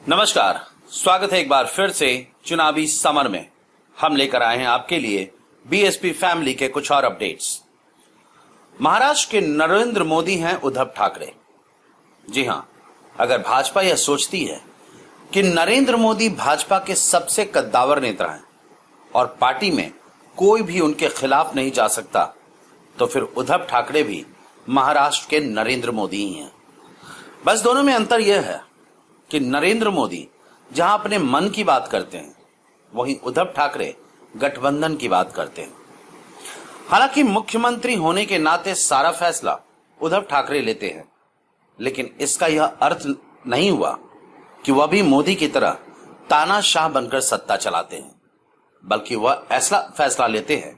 नमस्कार, स्वागत है एक बार फिर से चुनावी समर में। हम लेकर आए हैं आपके लिए बीएसपी फैमिली के कुछ और अपडेट्स। महाराष्ट्र के नरेंद्र मोदी हैं उद्धव ठाकरे। जी हां, अगर भाजपा यह सोचती है कि नरेंद्र मोदी भाजपा के सबसे कद्दावर नेता हैं और पार्टी में कोई भी उनके खिलाफ नहीं जा सकता, तो फिर उद्धव ठाकरे भी महाराष्ट्र के नरेंद्र मोदी ही हैं। बस दोनों में अंतर यह है कि नरेंद्र मोदी जहां अपने मन की बात करते हैं, वहीं उद्धव ठाकरे गठबंधन की बात करते हैं। हालांकि मुख्यमंत्री होने के नाते सारा फैसला उद्धव ठाकरे लेते हैं, लेकिन इसका यह अर्थ नहीं हुआ कि वह भी मोदी की तरह तानाशाह बनकर सत्ता चलाते हैं, बल्कि वह ऐसा फैसला लेते हैं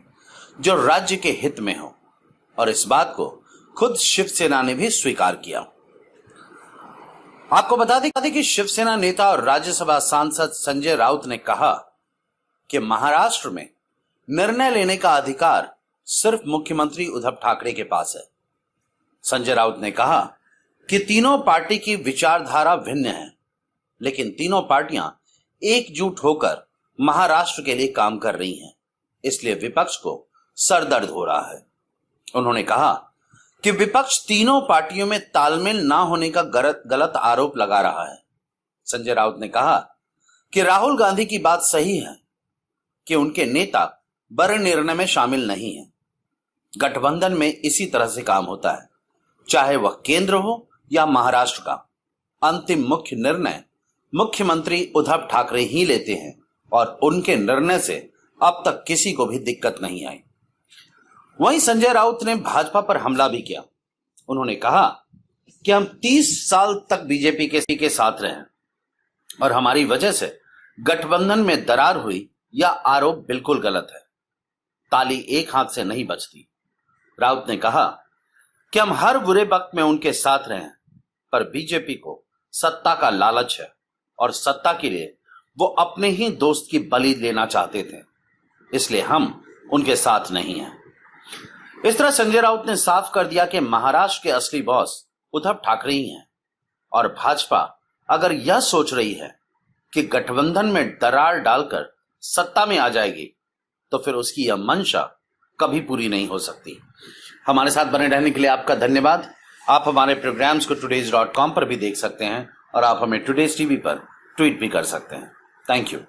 जो राज्य के हित में हो, और इस बात को खुद शिवसेना ने भी स्वीकार किया। आपको बता दें कि शिवसेना नेता और राज्यसभा सांसद संजय राउत ने कहा कि महाराष्ट्र में निर्णय लेने का अधिकार सिर्फ मुख्यमंत्री उद्धव ठाकरे के पास है। संजय राउत ने कहा कि तीनों पार्टी की विचारधारा भिन्न है, लेकिन तीनों पार्टियां एकजुट होकर महाराष्ट्र के लिए काम कर रही हैं, इसलिए विपक्ष को सरदर्द हो रहा है। उन्होंने कहा कि विपक्ष तीनों पार्टियों में तालमेल ना होने का गलत आरोप लगा रहा है। संजय राउत ने कहा कि राहुल गांधी की बात सही है कि उनके नेता बड़े निर्णय में शामिल नहीं हैं। गठबंधन में इसी तरह से काम होता है, चाहे वह केंद्र हो या महाराष्ट्र का। अंतिम मुख्य निर्णय मुख्यमंत्री उद्धव ठाकरे ही लेते हैं और उनके निर्णय से अब तक किसी को भी दिक्कत नहीं आई। वहीं संजय राउत ने भाजपा पर हमला भी किया। उन्होंने कहा कि हम 30 साल तक बीजेपी के साथ रहे और हमारी वजह से गठबंधन में दरार हुई, यह आरोप बिल्कुल गलत है। ताली एक हाथ से नहीं बजती। राउत ने कहा कि हम हर बुरे वक्त में उनके साथ रहे, पर बीजेपी को सत्ता का लालच है और सत्ता के लिए वो अपने ही दोस्त की बलि लेना चाहते थे, इसलिए हम उनके साथ नहीं हैं। इस तरह संजय राउत ने साफ कर दिया कि महाराष्ट्र के असली बॉस उद्धव ठाकरे ही हैं, और भाजपा अगर यह सोच रही है कि गठबंधन में दरार डालकर सत्ता में आ जाएगी, तो फिर उसकी यह मंशा कभी पूरी नहीं हो सकती। हमारे साथ बने रहने के लिए आपका धन्यवाद। आप हमारे प्रोग्राम्स को today's.com पर भी देख सकते हैं और आप हमें टुडेज टीवी पर ट्वीट भी कर सकते हैं। Thank you.